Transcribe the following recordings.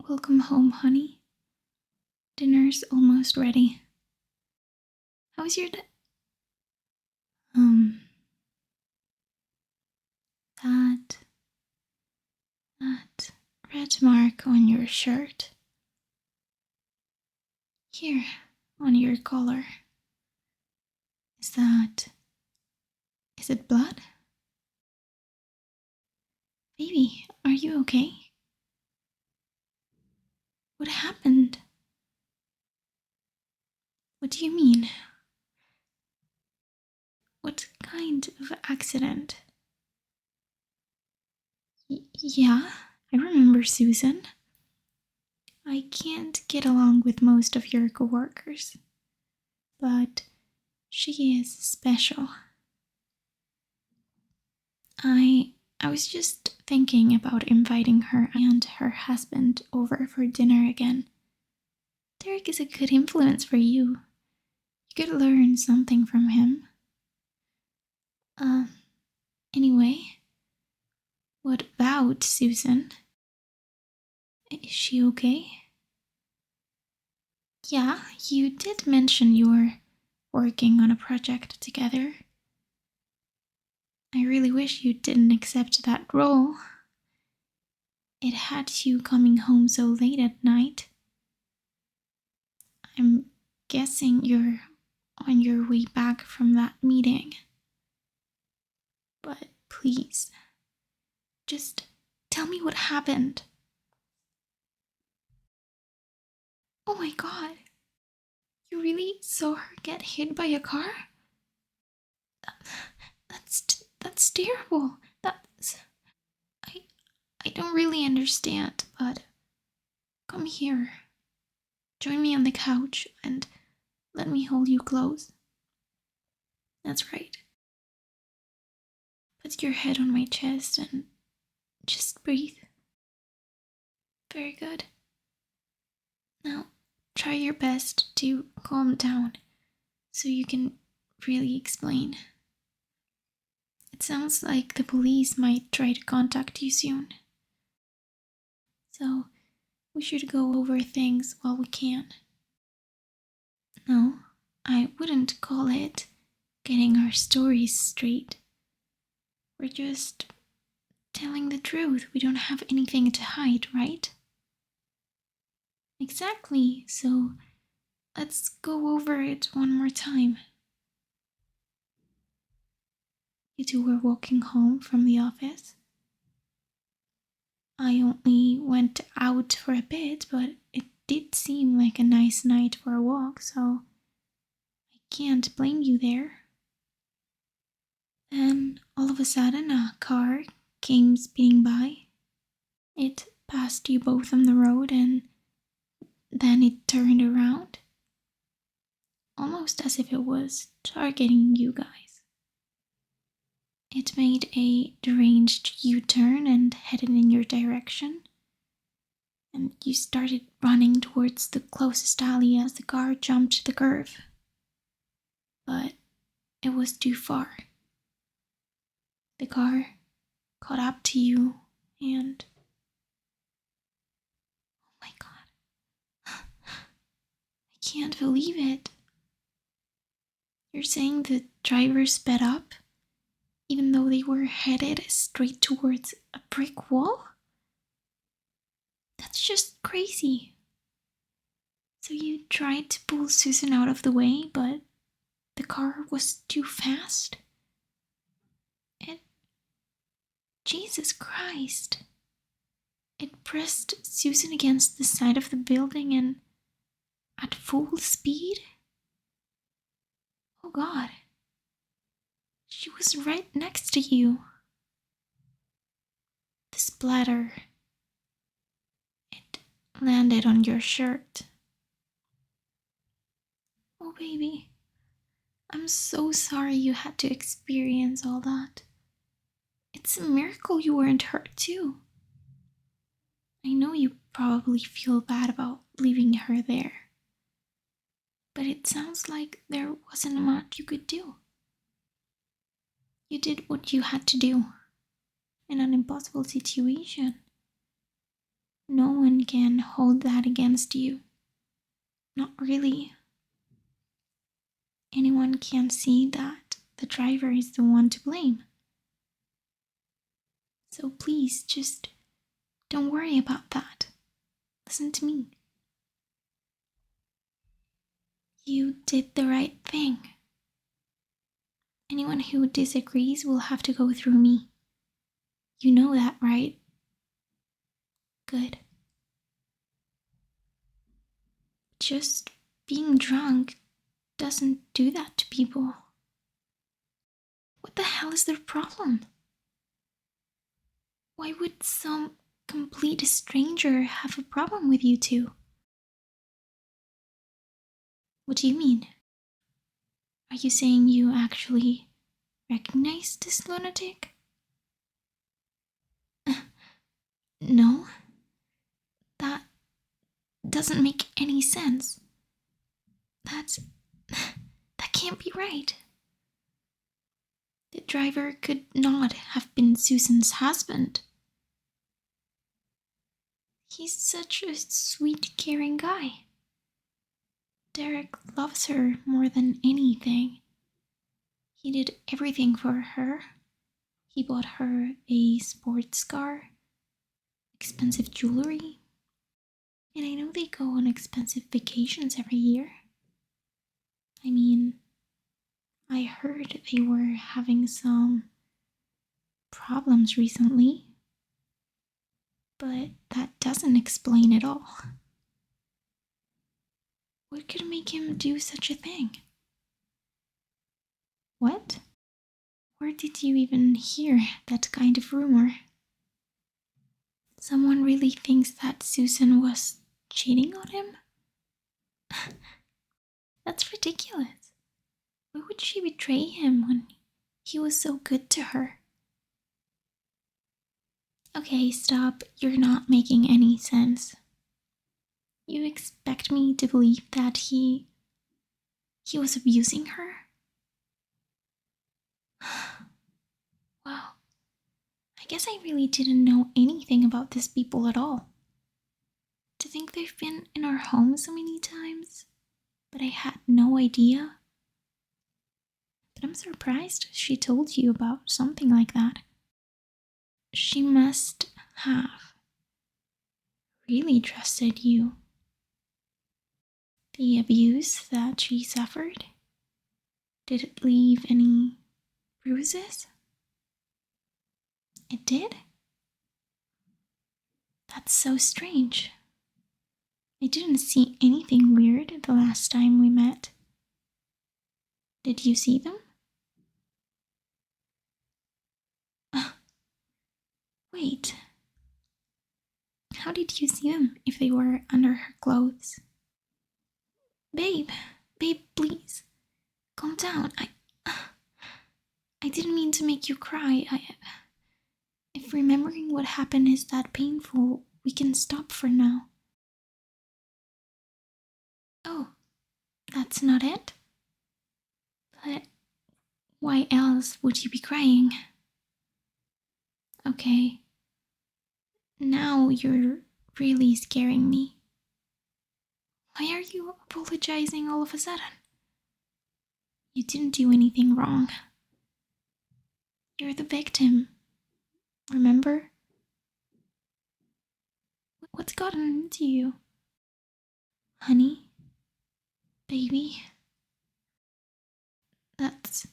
Welcome home, honey. Dinner's almost ready. How's your day? That red mark on your shirt. Here, on your collar. Is it blood? Baby, are you okay? What happened? What do you mean? What kind of accident? Yeah, I remember Susan. I can't get along with most of your coworkers, but she is special. I was just thinking about inviting her and her husband over for dinner again. Derek is a good influence for you. You could learn something from him. Anyway, what about Susan? Is she okay? Yeah, you did mention you were working on a project together. I really wish you didn't accept that role. It had you coming home so late at night. I'm guessing you're on your way back from that meeting. But please, just tell me what happened. Oh my god. You really saw her get hit by a car? That's terrible. I don't really understand, but come here. Join me on the couch and let me hold you close. That's right. Put your head on my chest and just breathe. Very good. Now, try your best to calm down so you can really explain. It sounds like the police might try to contact you soon. So, we should go over things while we can. No, I wouldn't call it getting our stories straight. We're just telling the truth. We don't have anything to hide, right? Exactly, so let's go over it one more time. You two were walking home from the office. I only went out for a bit, but it did seem like a nice night for a walk, so I can't blame you there. Then, all of a sudden, a car came speeding by. It passed you both on the road and then it turned around, almost as if it was targeting you guys. It made a deranged U-turn and headed in your direction, and you started running towards the closest alley as the car jumped the curve. But it was too far. The car caught up to you and... Oh my god. I can't believe it. You're saying the driver sped up, even though they were headed straight towards a brick wall? That's just crazy. So you tried to pull Susan out of the way, but the car was too fast? Jesus Christ. It pressed Susan against the side of the building and at full speed? Oh god. She was right next to you. The splatter. It landed on your shirt. Oh baby. I'm so sorry you had to experience all that. It's a miracle you weren't hurt too. I know you probably feel bad about leaving her there. But it sounds like there wasn't much you could do. You did what you had to do in an impossible situation. no one can hold that against you. Not really. Anyone can see that the driver is the one to blame. So please, just don't worry about that. Listen to me. You did the right thing. Anyone who disagrees will have to go through me. You know that, right? Good. Just being drunk doesn't do that to people. What the hell is their problem? Why would some complete stranger have a problem with you two? What do you mean? Are you saying you actually recognize this lunatic? No, that doesn't make any sense. That can't be right. The driver could not have been Susan's husband. He's such a sweet, caring guy. Derek loves her more than anything. He did everything for her. He bought her a sports car, expensive jewelry, and I know they go on expensive vacations every year. I mean, I heard they were having some problems recently, but that doesn't explain it all. What could make him do such a thing? What? Where did you even hear that kind of rumor? Someone really thinks that Susan was cheating on him? That's ridiculous. Why would she betray him when he was so good to her? Okay, stop. You're not making any sense. You expect me to believe that he was abusing her? Wow. I guess I really didn't know anything about these people at all. To think they've been in our home so many times, but I had no idea. But I'm surprised she told you about something like that. She must have really trusted you. The abuse that she suffered, did it leave any bruises? It did? That's so strange. I didn't see anything weird the last time we met. Did you see them? Wait. How did you see them if they were under her clothes? Babe, please. Calm down. I didn't mean to make you cry. If remembering what happened is that painful, we can stop for now. Oh, that's not it? But why else would you be crying? Okay. Now you're really scaring me. Why are you apologizing all of a sudden? You didn't do anything wrong. You're the victim. Remember? What's gotten into you? Honey? Baby? That's...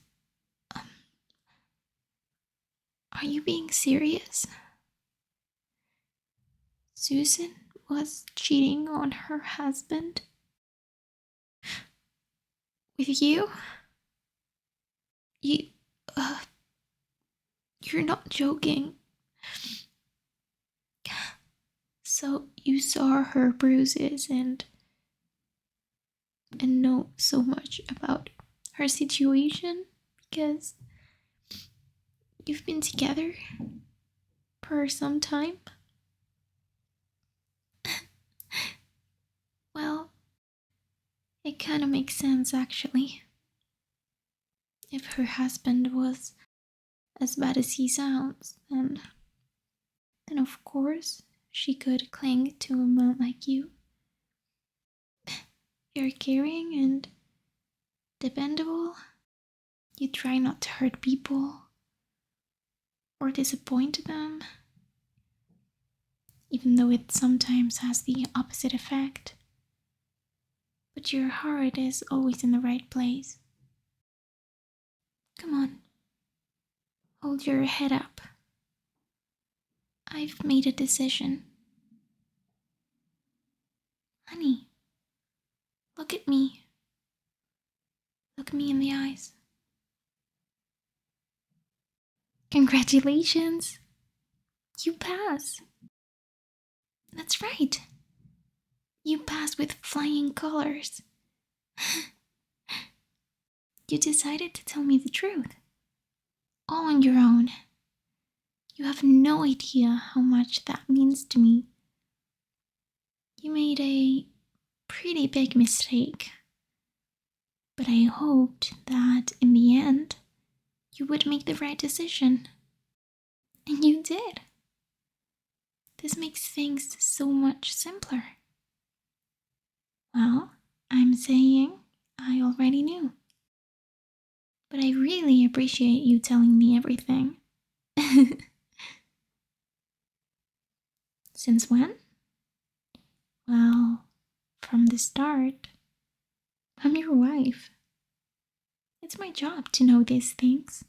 Are you being serious? Susan was cheating on her husband? With you? You... You're not joking. So you saw her bruises and know so much about her situation because you've been together for some time? Well, it kind of makes sense actually. If her husband was as bad as he sounds, then of course she could cling to a man like you. You're caring and dependable. You try not to hurt people or disappoint them, even though it sometimes has the opposite effect. But your heart is always in the right place. Come on, hold your head up. I've made a decision. Honey, look at me. Look me in the eyes. Congratulations! You pass. That's right. You pass with flying colors. You decided to tell me the truth. All on your own. You have no idea how much that means to me. You made a pretty big mistake. But I hoped that in the end, you would make the right decision. And you did. This makes things so much simpler. Well, I'm saying I already knew. But I really appreciate you telling me everything. Since when? Well, from the start. I'm your wife. It's my job to know these things.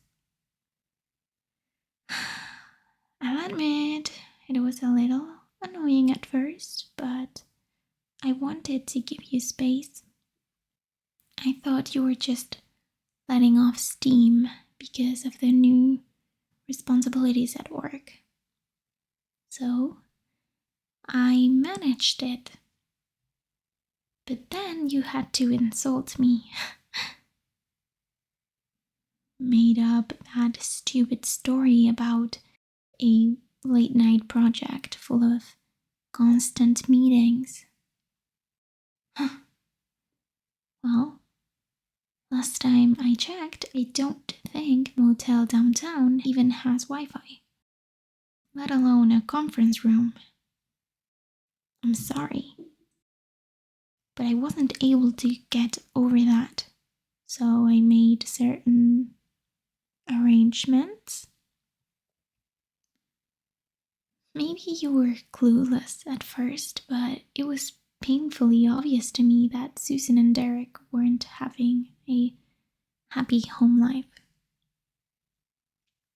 I'll admit, it was a little annoying at first, but I wanted to give you space. I thought you were just letting off steam because of the new responsibilities at work. So, I managed it. But then you had to insult me. Made up that stupid story about a late night project full of constant meetings. Well, last time I checked, I don't think Motel Downtown even has Wi-Fi, let alone a conference room. I'm sorry, but I wasn't able to get over that, so I made certain arrangements. Maybe you were clueless at first, but it was painfully obvious to me that Susan and Derek weren't having a happy home life.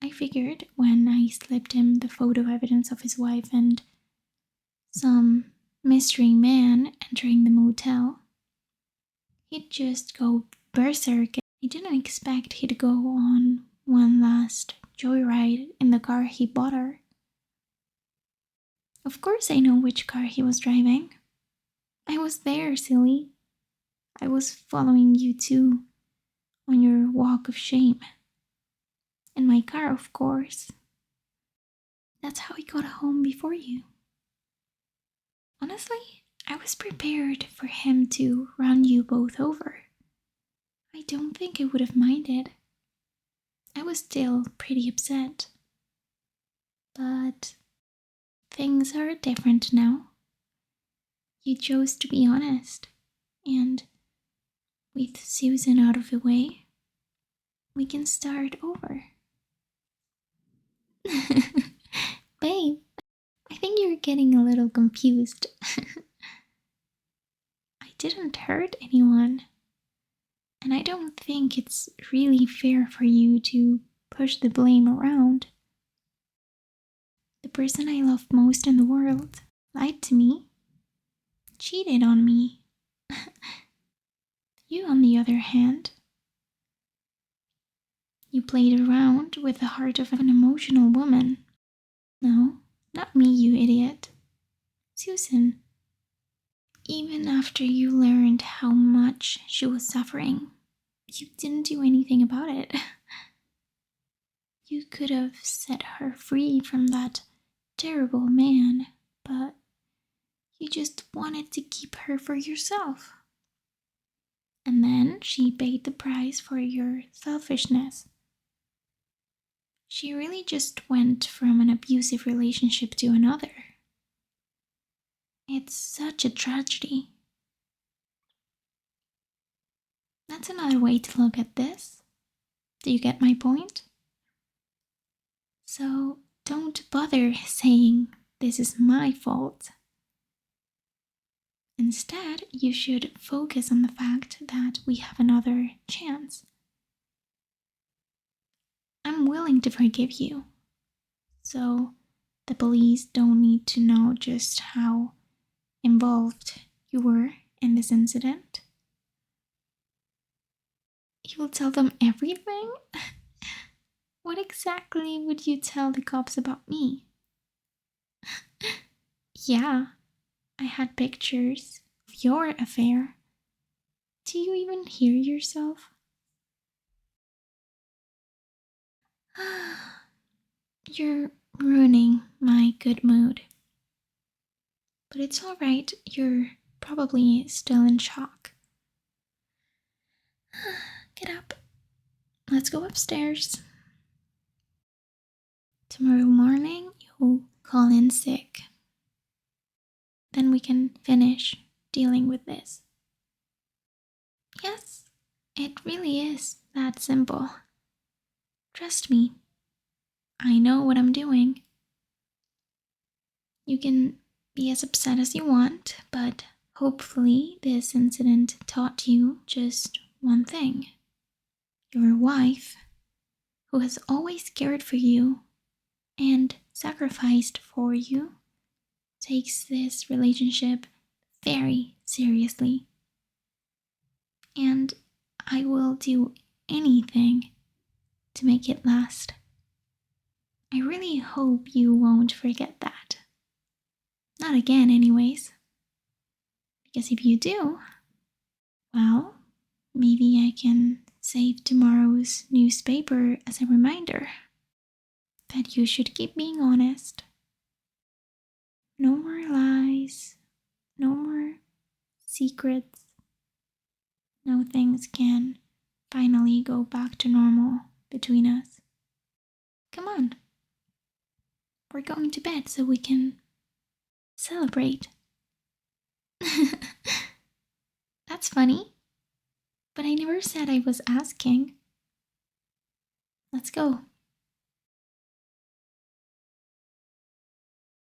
I figured when I slipped him the photo evidence of his wife and some mystery man entering the motel, he'd just go berserk. I didn't expect he'd go on one last joyride in the car he bought her. Of course I know which car he was driving. I was there, silly. I was following you too, on your walk of shame. In my car, of course. That's how I got home before you. Honestly, I was prepared for him to run you both over. I don't think I would have minded. I was still pretty upset. But things are different now. You chose to be honest, and with Susan out of the way, we can start over. Babe, I think you're getting a little confused. I didn't hurt anyone, and I don't think it's really fair for you to push the blame around. The person I love most in the world lied to me, cheated on me. You, on the other hand, you played around with the heart of an emotional woman. No, not me, you idiot. Susan. Even after you learned how much she was suffering, you didn't do anything about it. You could have set her free from that terrible man, but you just wanted to keep her for yourself. And then she paid the price for your selfishness. She really just went from an abusive relationship to another. It's such a tragedy. That's another way to look at this. Do you get my point? So don't bother saying this is my fault. Instead, you should focus on the fact that we have another chance. I'm willing to forgive you. So the police don't need to know just how involved you were in this incident. You will tell them everything? What exactly would you tell the cops about me? Yeah, I had pictures of your affair. Do you even hear yourself? You're ruining my good mood. But it's alright, you're probably still in shock. Get up. Let's go upstairs. Tomorrow morning, you'll call in sick. Then we can finish dealing with this. Yes, it really is that simple. Trust me. I know what I'm doing. You can be as upset as you want, but hopefully this incident taught you just one thing. Your wife, who has always cared for you and sacrificed for you, takes this relationship very seriously. And I will do anything to make it last. I really hope you won't forget that. Not again, anyways. Because if you do, well, maybe I can save tomorrow's newspaper as a reminder that you should keep being honest. No more lies, no more secrets. No things can finally go back to normal between us. Come on. We're going to bed so we can celebrate. That's funny. But I never said I was asking. Let's go.